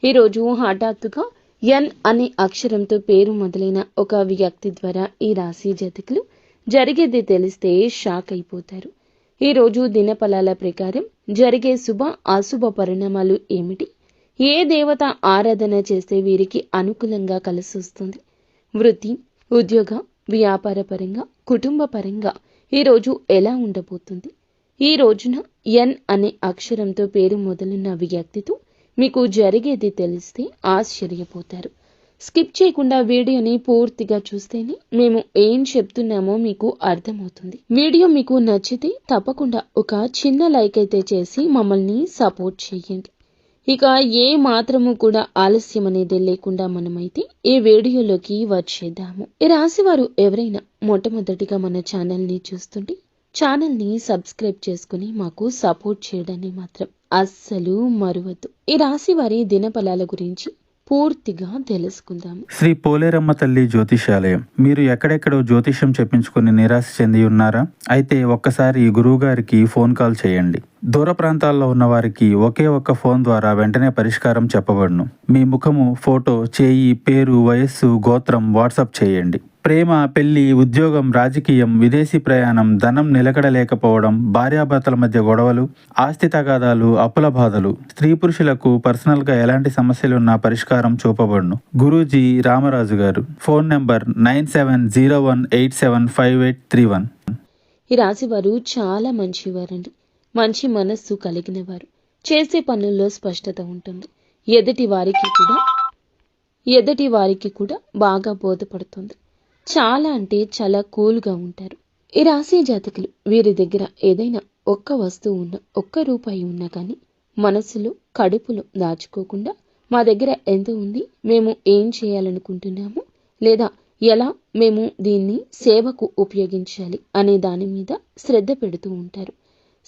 ఈరోజు హఠాత్తుగా ఎన్ అనే అక్షరంతో పేరు మొదలైన ఒక వ్యక్తి ద్వారా ఈ రాశి జాతకులు జరిగేది తెలిస్తే షాక్ అయిపోతారు. ఈరోజు దినఫలాల ప్రకారం జరిగే శుభ అశుభ పరిణామాలు ఏమిటి, ఏ దేవత ఆరాధన చేస్తే వీరికి అనుకూలంగా కలిసి వస్తుంది, వృత్తి, ఉద్యోగ, వ్యాపార పరంగా, కుటుంబ పరంగా ఈరోజు ఎలా ఉండబోతుంది, ఈ రోజున ఎన్ అనే అక్షరంతో పేరు మొదలున్న వ్యక్తితో మీకు జరిగేది తెలిస్తే ఆశ్చర్యపోతారు. స్కిప్ చేయకుండా వీడియోని పూర్తిగా చూస్తేనే మేము ఏం చెప్తున్నామో మీకు అర్థమవుతుంది. వీడియో మీకు నచ్చితే తప్పకుండా ఒక చిన్న లైక్ అయితే చేసి మమ్మల్ని సపోర్ట్ చేయండి. ఇక ఏ మాత్రము కూడా ఆలస్యం అనేది లేకుండా మనమైతే ఈ వీడియోలోకి వచ్చేద్దాము. ఈ రాశివారు ఎవరైనా మొట్టమొదటిగా మన ఛానల్ని చూస్తుంటే ఛానల్ని సబ్స్క్రైబ్ చేసుకుని మాకు సపోర్ట్ చేయడాన్ని మాత్రం అస్సలు మరువద్దు. ఈ రాశి వారి దినఫలాల గురించి పూర్తిగా తెలుసుకుందాము. శ్రీ పోలేరమ్మ తల్లి జ్యోతిషాలయం. మీరు ఎక్కడెక్కడో జ్యోతిష్యం చెప్పించుకుని నిరాశ చెంది ఉన్నారా? అయితే ఒక్కసారి గురువు గారికి ఫోన్ కాల్ చేయండి. దూర ప్రాంతాల్లో ఉన్న వారికి ఒకే ఒక్క ఫోన్ ద్వారా వెంటనే పరిష్కారం చెప్పబడును. మీ ముఖము, ఫోటో, చేయి, పేరు, వయస్సు, గోత్రం వాట్సాప్ చేయండి. ప్రేమ, పెళ్లి, ఉద్యోగం, రాజకీయం, విదేశీ ప్రయాణం, ధనం నిలకడలేకపోవడం, భార్యాభర్తల మధ్య గొడవలు, ఆస్తి తగాదాలు, అప్పుల బాధలు, స్త్రీ పురుషులకు పర్సనల్గా ఎలాంటి సమస్యలున్నా పరిష్కారం చూపబడును. గురూజీ రామరాజు గారు. Phone number 9701875831. ఈ రాశి వారు చాలా మంచివారండి. మంచి మనస్సు కలిగిన వారు. చేసే పనుల్లో స్పష్టత ఉంటుంది. ఎదుటి వారికి కూడా బాగా బోధపడుతుంది. చాలా అంటే చాలా కూల్గా ఉంటారు. ఈ రాశి జాతకులు వీరి దగ్గర ఏదైనా ఒక్క వస్తువు ఉన్నా, ఒక్క రూపాయి ఉన్నా కానీ మనసులో, కడుపులో దాచుకోకుండా మా దగ్గర ఎంత ఉంది, మేము ఏం చేయాలనుకుంటున్నాము, లేదా ఎలా మేము దీన్ని సేవకు ఉపయోగించాలి అనే దాని మీద శ్రద్ధ పెడుతూ ఉంటారు.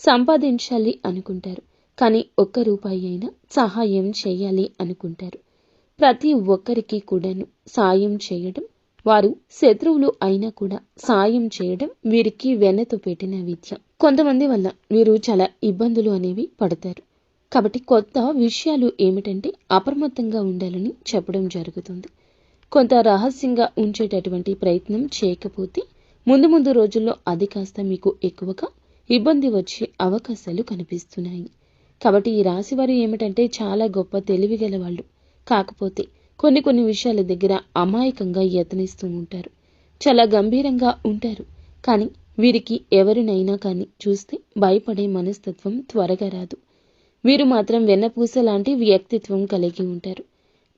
సంపాదించాలి అనుకుంటారు, కానీ ఒక్క రూపాయి అయినా సహాయం చేయాలి అనుకుంటారు. ప్రతి ఒక్కరికి కూడాను సాయం చేయడం, వారు శత్రువులు అయినా కూడా సాయం చేయడం వీరికి వెన్నతో పెట్టిన విద్య. కొంతమంది వల్ల వీరు చాలా ఇబ్బందులు అనేవి పడతారు. కాబట్టి కొత్త విషయాలు ఏమిటంటే అప్రమత్తంగా ఉండాలని చెప్పడం జరుగుతుంది. కొంత రహస్యంగా ఉంచేటటువంటి ప్రయత్నం చేయకపోతే ముందు ముందు రోజుల్లో అది కాస్త మీకు ఎక్కువగా ఇబ్బంది వచ్చే అవకాశాలు కనిపిస్తున్నాయి. కాబట్టి ఈ రాశివారు ఏమిటంటే చాలా గొప్ప తెలివిగల వాళ్ళు. కాకపోతే కొన్ని విషయాల దగ్గర అమాయకంగా యత్నిస్తూ ఉంటారు. చాలా గంభీరంగా ఉంటారు. కానీ వీరికి ఎవరినైనా కానీ చూస్తే భయపడే మనస్తత్వం త్వరగా రాదు. వీరు మాత్రం వెన్నపూస లాంటి వ్యక్తిత్వం కలిగి ఉంటారు.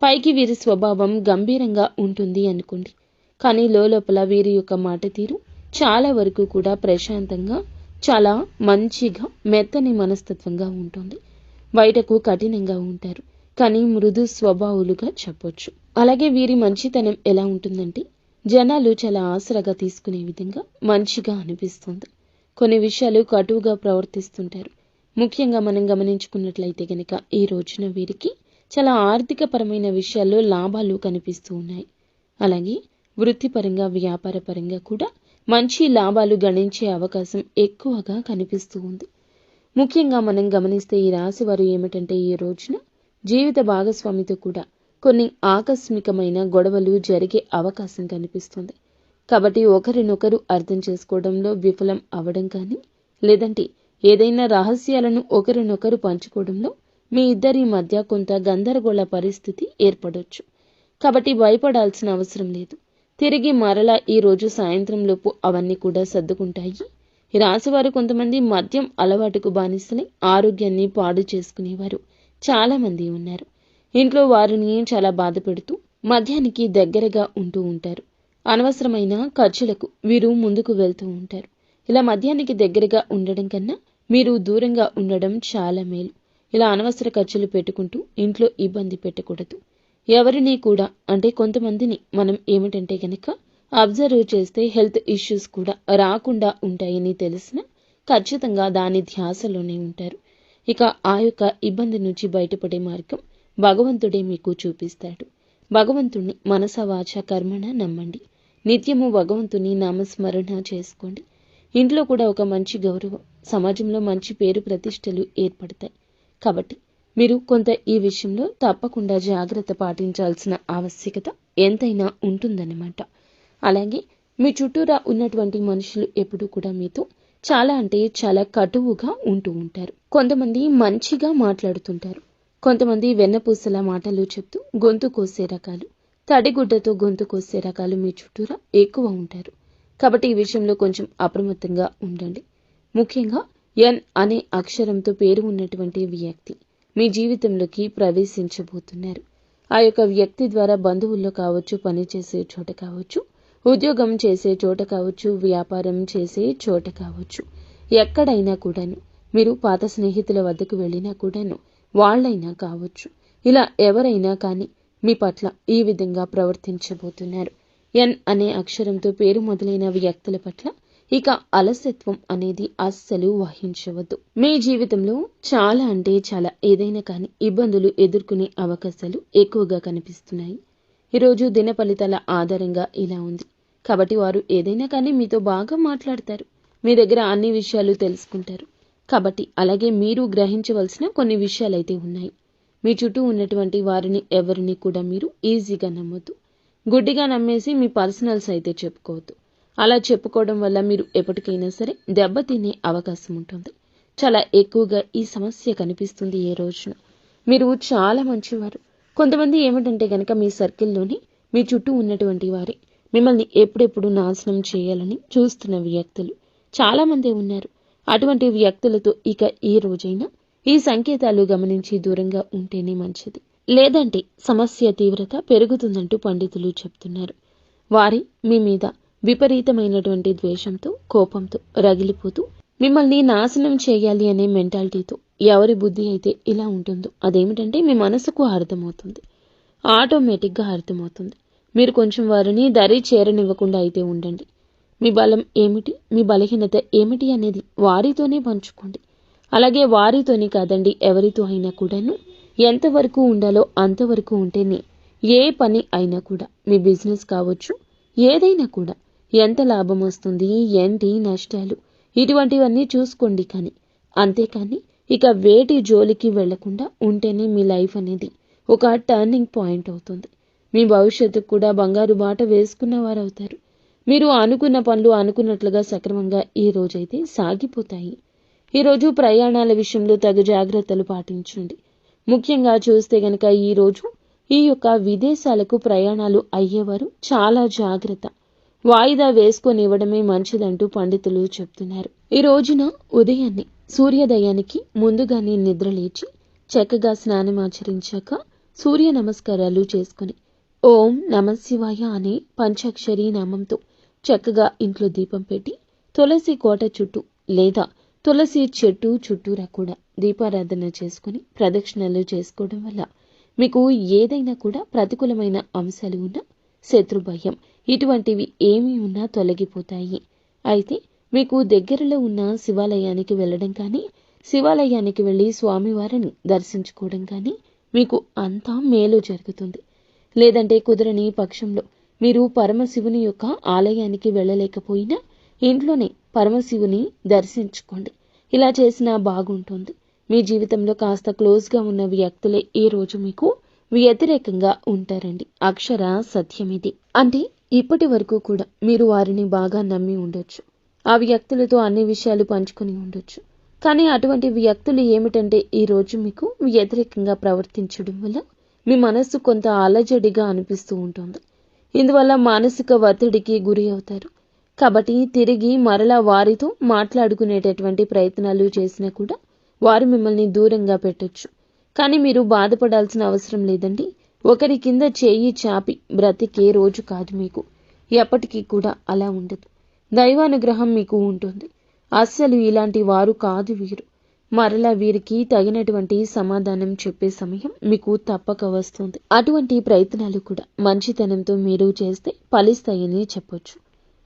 పైకి వీరి స్వభావం గంభీరంగా ఉంటుంది అనుకోండి, కానీ లోపల వీరి యొక్క మాట తీరు చాలా వరకు కూడా ప్రశాంతంగా, చాలా మంచిగా, మెత్తని మనస్తత్వంగా ఉంటుంది. బయటకు కఠినంగా ఉంటారు, కానీ మృదు స్వభావులుగా చెప్పొచ్చు. అలాగే వీరి మంచితనం ఎలా ఉంటుందంటే జనాలు చాలా ఆసరాగా తీసుకునే విధంగా మంచిగా అనిపిస్తుంది. కొన్ని విషయాలు కటువుగా ప్రవర్తిస్తుంటారు. ముఖ్యంగా మనం గమనించుకున్నట్లయితే గనక ఈ రోజున వీరికి చాలా ఆర్థిక పరమైన విషయాల్లో లాభాలు కనిపిస్తూ ఉన్నాయి. అలాగే వృత్తిపరంగా, వ్యాపార పరంగా కూడా మంచి లాభాలు గణించే అవకాశం ఎక్కువగా కనిపిస్తూ ఉంది. ముఖ్యంగా మనం గమనిస్తే ఈ రాశి వారు ఏమిటంటే ఈ రోజున జీవిత భాగస్వామితో కూడా కొన్ని ఆకస్మికమైన గొడవలు జరిగే అవకాశం కనిపిస్తుంది. కాబట్టి ఒకరినొకరు అర్థం చేసుకోవడంలో విఫలం అవ్వడం కానీ, లేదంటే ఏదైనా రహస్యాలను ఒకరినొకరు పంచుకోవడంలో మీ ఇద్దరి మధ్య కొంత గందరగోళ పరిస్థితి ఏర్పడొచ్చు. కాబట్టి భయపడాల్సిన అవసరం లేదు. తిరిగి మరలా ఈ రోజు సాయంత్రం లోపు అవన్నీ కూడా సర్దుకుంటాయి. ఈ రాశివారు కొంతమంది మద్యం అలవాటుకు బానిసలై ఆరోగ్యాన్ని పాడు చేసుకునేవారు చాలా మంది ఉన్నారు. ఇంట్లో వారిని చాలా బాధ పెడుతూ మద్యానికి దగ్గరగా ఉంటూ ఉంటారు. అనవసరమైన ఖర్చులకు వీరు ముందుకు వెళ్తూ ఉంటారు. ఇలా మద్యానికి దగ్గరగా ఉండడం కన్నా మీరు దూరంగా ఉండడం చాలా మేలు. ఇలా అనవసర ఖర్చులు పెట్టుకుంటూ ఇంట్లో ఇబ్బంది పెట్టకూడదు. ఎవరిని కూడా, అంటే కొంతమందిని మనం ఏమిటంటే గనక అబ్జర్వ్ చేస్తే హెల్త్ ఇష్యూస్ కూడా రాకుండా ఉంటాయని తెలిసినా ఖచ్చితంగా దాని ధ్యాసలోనే ఉంటారు. ఇక ఆ యొక్క ఇబ్బంది నుంచి బయటపడే మార్గం భగవంతుడే మీకు చూపిస్తాడు. భగవంతుణ్ణి మనస వాచ కర్మణ నమ్మండి. నిత్యము భగవంతుని నామస్మరణ చేసుకోండి. ఇంట్లో కూడా ఒక మంచి గౌరవం, సమాజంలో మంచి పేరు ప్రతిష్టలు ఏర్పడతాయి. కాబట్టి మీరు కొంత ఈ విషయంలో తప్పకుండా జాగ్రత్త పాటించాల్సిన ఆవశ్యకత ఎంతైనా ఉంటుందన్నమాట. అలాగే మీ చుట్టూరా ఉన్నటువంటి మనుషులు ఎప్పుడూ కూడా మీతో చాలా అంటే చాలా కటువుగా ఉంటూ ఉంటారు. కొంతమంది మంచిగా మాట్లాడుతుంటారు, కొంతమంది వెన్నపూసల మాటలు చెప్తూ గొంతు కోసే రకాలు, తడిగుడ్డతో గొంతు కోసే రకాలు మీ చుట్టూరా ఎక్కువ ఉంటారు. కాబట్టి ఈ విషయంలో కొంచెం అప్రమత్తంగా ఉండండి. ముఖ్యంగా ఎన్ అనే అక్షరంతో పేరు ఉన్నటువంటి వ్యక్తి మీ జీవితంలోకి ప్రవేశించబోతున్నారు. ఆ యొక్క వ్యక్తి ద్వారా బంధువుల్లో కావచ్చు, పనిచేసే చోట కావచ్చు, ఉద్యోగం చేసే చోట కావచ్చు, వ్యాపారం చేసే చోట కావచ్చు, ఎక్కడైనా కూడాను మీరు పాత స్నేహితుల వద్దకు వెళ్ళినా కూడాను వాళ్ళైనా కావచ్చు, ఇలా ఎవరైనా కానీ మీ పట్ల ఈ విధంగా ప్రవర్తించబోతున్నారు. ఎన్ అనే అక్షరంతో పేరు మొదలైన వ్యక్తుల పట్ల ఇక అలసత్వం అనేది అస్సలు వహించవద్దు. మీ జీవితంలో చాలా అంటే చాలా ఏదైనా కానీ ఇబ్బందులు ఎదుర్కొనే అవకాశాలు ఎక్కువగా కనిపిస్తున్నాయి. ఈరోజు దిన ఫలితాల ఆధారంగా ఇలా ఉంది. కాబట్టి వారు ఏదైనా కానీ మీతో బాగా మాట్లాడతారు, మీ దగ్గర అన్ని విషయాలు తెలుసుకుంటారు. కాబట్టి అలాగే మీరు గ్రహించవలసిన కొన్ని విషయాలైతే ఉన్నాయి. మీ చుట్టూ ఉన్నటువంటి వారిని ఎవరిని కూడా మీరు ఈజీగా నమ్మొద్దు. గుడ్డిగా నమ్మేసి మీ పర్సనల్స్ అయితే చెప్పుకోవద్దు. అలా చెప్పుకోవడం వల్ల మీరు ఎప్పటికైనా సరే దెబ్బతినే అవకాశం ఉంటుంది. చాలా ఎక్కువగా ఈ సమస్య కనిపిస్తుంది ఈ రోజున. మీరు చాలా మంచివారు. కొంతమంది ఏమిటంటే గనక మీ సర్కిల్లోని మీ చుట్టూ ఉన్నటువంటి వారి మిమ్మల్ని ఎప్పుడెప్పుడు నాశనం చేయాలని చూస్తున్న వ్యక్తులు చాలా మంది ఉన్నారు. అటువంటి వ్యక్తులతో ఇక ఈ రోజైనా ఈ సంకేతాలు గమనించి దూరంగా ఉంటేనే మంచిది. లేదంటే సమస్య తీవ్రత పెరుగుతుందంటూ పండితులు చెప్తున్నారు. వారి మీ మీద విపరీతమైనటువంటి ద్వేషంతో, కోపంతో రగిలిపోతూ మిమ్మల్ని నాశనం చేయాలి అనే మెంటాలిటీతో ఎవరి బుద్ధి అయితే ఇలా ఉంటుందో అదేమిటంటే మీ మనసుకు అర్థమవుతుంది, ఆటోమేటిక్గా అర్థమవుతుంది. మీరు కొంచెం వారిని దరి చేరనివ్వకుండా అయితే ఉండండి. మీ బలం ఏమిటి, మీ బలహీనత ఏమిటి అనేది వారితోనే పంచుకోండి. అలాగే వారితోనే కాదండి, ఎవరితో అయినా కూడాను ఎంతవరకు ఉండాలో అంతవరకు ఉంటేనే ఏ పని అయినా కూడా, మీ బిజినెస్ కావచ్చు, ఏదైనా కూడా ఎంత లాభం వస్తుంది, ఏంటి నష్టాలు, ఇటువంటివన్నీ చూసుకోండి. కానీ అంతేకాని ఇక వేటి జోలికి వెళ్లకుండా ఉంటేనే మీ లైఫ్ అనేది ఒక టర్నింగ్ పాయింట్ అవుతుంది. మీ భవిష్యత్తుకు కూడా బంగారు బాట వేసుకున్న వారు అవుతారు. మీరు అనుకున్న పనులు అనుకున్నట్లుగా సక్రమంగా ఈ రోజైతే సాగిపోతాయి. ఈరోజు ప్రయాణాల విషయంలో తగు జాగ్రత్తలు పాటించండి. ముఖ్యంగా చూస్తే గనక ఈ రోజు ఈ యొక్క విదేశాలకు ప్రయాణాలు అయ్యేవారు చాలా జాగ్రత్త, వాయిదా వేసుకొని ఇవ్వడమే మంచిదంటూ పండితులు చెప్తున్నారు. ఈ రోజున ఉదయాన్నే సూర్యోదయానికి ముందుగానే నిద్రలేచి చక్కగా స్నానమాచరించాక సూర్య నమస్కారాలు చేసుకుని ఓం నమశివాయ అనే పంచాక్షరి నామంతో చక్కగా ఇంట్లో దీపం పెట్టి తులసి కోట చుట్టూ లేదా తులసి చెట్టు చుట్టూరా కూడా దీపారాధన చేసుకుని ప్రదక్షిణలు చేసుకోవడం వల్ల మీకు ఏదైనా కూడా ప్రతికూలమైన అంశాలు ఉన్నా, శత్రు భయం ఇటువంటివి ఏమీ ఉన్నా తొలగిపోతాయి. అయితే మీకు దగ్గరలో ఉన్న శివాలయానికి వెళ్ళడం కానీ, శివాలయానికి వెళ్ళి స్వామివారిని దర్శించుకోవడం కానీ మీకు అంతా మేలు జరుగుతుంది. లేదంటే కుదరని పక్షంలో మీరు పరమశివుని యొక్క ఆలయానికి వెళ్ళలేకపోయినా ఇంట్లోనే పరమశివుని దర్శించుకోండి. ఇలా చేసినా బాగుంటుంది. మీ జీవితంలో కాస్త క్లోజ్గా ఉన్న వ్యక్తులే ఈ రోజు మీకు వ్యతిరేకంగా ఉంటారండి. అక్షర సత్యమిది. అంటే ఇప్పటి వరకు కూడా మీరు వారిని బాగా నమ్మి ఉండొచ్చు, ఆ వ్యక్తులతో అన్ని విషయాలు పంచుకొని ఉండొచ్చు. కానీ అటువంటి వ్యక్తులు ఏమిటంటే ఈ రోజు మీకు వ్యతిరేకంగా ప్రవర్తించడం వల్ల మీ మనస్సు కొంత అలజడిగా అనిపిస్తూ ఉంటుంది. ఇందువల్ల మానసిక ఒత్తిడికి గురి అవుతారు. కాబట్టి తిరిగి మరలా వారితో మాట్లాడుకునేటటువంటి ప్రయత్నాలు చేసినా కూడా వారు మిమ్మల్ని దూరంగా పెట్టొచ్చు. కానీ మీరు బాధపడాల్సిన అవసరం లేదండి. ఒకరి కింద చేయి చాపి బ్రతికే రోజు కాదు మీకు. ఎప్పటికీ కూడా అలా ఉండదు. దైవానుగ్రహం మీకు ఉంటుంది. అస్సలు ఇలాంటి వారు కాదు వీరు. మరలా వీరికి తగినటువంటి సమాధానం చెప్పే సమయం మీకు తప్పక వస్తుంది. అటువంటి ప్రయత్నాలు కూడా మంచితనంతో మీరు చేస్తే ఫలిస్తాయని చెప్పొచ్చు.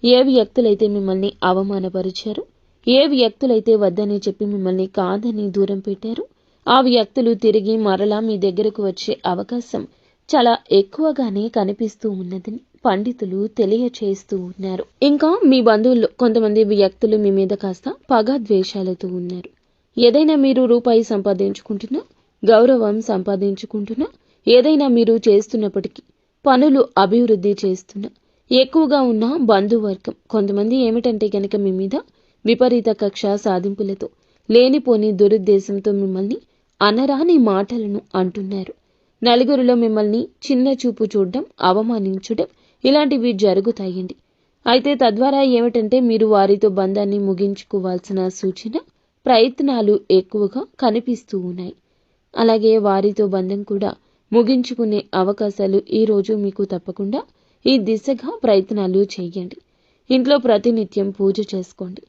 ఏ వ్యక్తులైతే మిమ్మల్ని అవమానపరిచారో, ఏ వ్యక్తులైతే వద్దని చెప్పి మిమ్మల్ని కాదని దూరం పెట్టారో ఆ వ్యక్తులు తిరిగి మరలా మీ దగ్గరకు వచ్చే అవకాశం చాలా ఎక్కువగానే కనిపిస్తూ ఉన్నదని పండితులు తెలియచేస్తూ ఉన్నారు. ఇంకా మీ బంధువుల్లో కొంతమంది వ్యక్తులు మీ మీద కాస్త పగ ద్వేషాలతో ఉన్నారు. ఏదైనా మీరు రూపాయి సంపాదించుకుంటున్నా గౌరవం సంపాదించుకుంటున్నా, ఏదైనా మీరు చేస్తున్నప్పటికీ పనులు అభివృద్ధి చేస్తున్నా, ఎక్కువగా ఉన్న బంధువర్గం కొంతమంది ఏమిటంటే గనక మీ మీద విపరీత కక్ష సాధింపులతో, లేనిపోని దురుద్దేశంతో మిమ్మల్ని అనరాని మాటలను అంటున్నారు. నలుగురిలో మిమ్మల్ని చిన్న చూపు చూడడం, అవమానించడం ఇలాంటివి జరుగుతాయండి. అయితే తద్వారా ఏమిటంటే మీరు వారితో బంధాన్ని ముగించుకోవాల్సిన సూచన, ప్రయత్నాలు ఎక్కువగా కనిపిస్తూ ఉన్నాయి. అలాగే వారితో బంధం కూడా ముగించుకునే అవకాశాలు ఈరోజు మీకు తప్పకుండా ఈ దిశగా ప్రయత్నాలు చేయండి. ఇంట్లో ప్రతినిత్యం పూజ చేసుకోండి.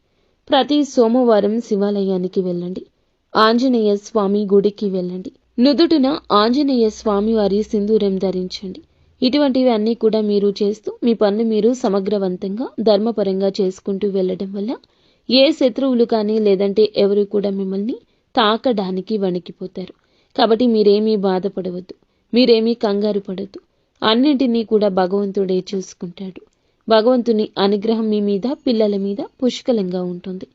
ప్రతి సోమవారం శివాలయానికి వెళ్ళండి. ఆంజనేయ స్వామి గుడికి వెళ్ళండి. నుదుటిన ఆంజనేయ స్వామి వారి సింధూరం ధరించండి. ఇటువంటివి అన్నీ కూడా మీరు చేస్తూ మీ పనులు మీరు సమగ్రవంతంగా ధర్మపరంగా చేసుకుంటూ వెళ్ళడం వల్ల ఏ శత్రువులు కానీ లేదంటే ఎవరు కూడా మిమ్మల్ని తాకడానికి వణికిపోతారు. కాబట్టి మీరేమీ బాధపడవద్దు, మీరేమీ కంగారు పడద్దు. అన్నింటినీ కూడా భగవంతుడే చూసుకుంటాడు. భగవంతుని అనుగ్రహం మీ మీద, పిల్లల మీద పుష్కలంగా ఉంటుంది.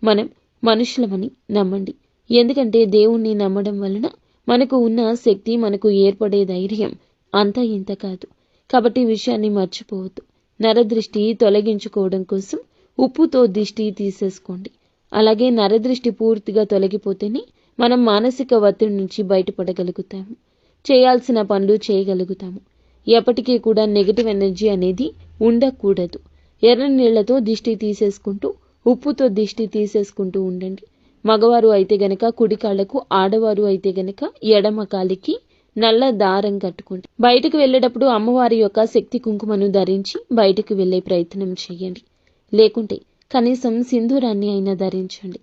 మనం మనుషులమని నమ్మండి. ఎందుకంటే దేవుణ్ణి నమ్మడం వలన మనకు ఉన్న శక్తి, మనకు ఏర్పడే ధైర్యం అంతా ఇంత కాదు. కాబట్టి విషయాన్ని మర్చిపోవద్దు. నరదృష్టి తొలగించుకోవడం కోసం ఉప్పుతో దిష్టి తీసేసుకోండి. అలాగే నరదృష్టి పూర్తిగా తొలగిపోతేనే మనం మానసిక ఒత్తిడి నుంచి బయటపడగలుగుతాము, చేయాల్సిన పనులు చేయగలుగుతాము. ఎప్పటికీ కూడా నెగిటివ్ ఎనర్జీ అనేది ఉండకూడదు. ఎర్ర నీళ్లతో దిష్టి తీసేసుకుంటూ, ఉప్పుతో దిష్టి తీసేసుకుంటూ ఉండండి. మగవారు అయితే గనక కుడి కాళ్లకు, ఆడవారు అయితే గనక ఎడమ కాలికి నల్ల దారం కట్టుకోండి. బయటకు వెళ్ళేటప్పుడు అమ్మవారి యొక్క శక్తి కుంకుమను ధరించి బయటకు వెళ్లే ప్రయత్నం చేయండి. లేకుంటే కనీసం సింధూరాన్ని అయినా ధరించండి.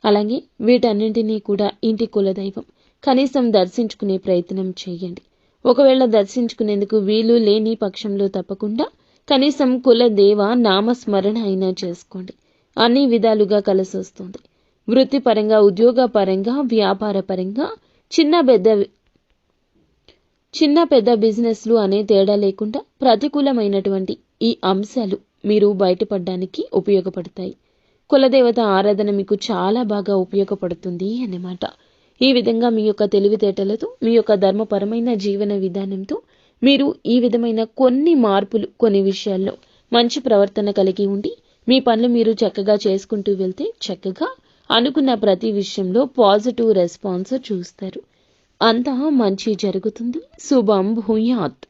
అలాగే వీటన్నింటినీ కూడా ఇంటి కులదైవం కనీసం దర్శించుకునే ప్రయత్నం చేయండి. ఒకవేళ దర్శించుకునేందుకు వీలు లేని పక్షంలో తప్పకుండా కనీసం కులదేవ నామస్మరణ అయినా చేసుకోండి. అన్ని విధాలుగా కలిసి వస్తుంది. వృత్తిపరంగా, ఉద్యోగపరంగా, వ్యాపార పరంగా, చిన్న పెద్ద బిజినెస్లు అనే తేడా లేకుండా ప్రతికూలమైనటువంటి ఈ అంశాలు మీరు బయటపడడానికి ఉపయోగపడతాయి. కులదేవత ఆరాధన మీకు చాలా బాగా ఉపయోగపడుతుంది అన్నమాట. ఈ విధంగా మీ యొక్క తెలివితేటలతో, మీ యొక్క ధర్మపరమైన జీవన విధానంతో మీరు ఈ విధమైన కొన్ని మార్పులు, కొన్ని విషయాల్లో మంచి ప్రవర్తన కలిగి ఉండి మీ పనులు మీరు చక్కగా చేసుకుంటూ వెళ్తే చక్కగా అనుకున్న ప్రతి విషయంలో పాజిటివ్ రెస్పాన్స్ చూస్తారు. అంతా మంచి జరుగుతుంది. శుభం భూయాత్.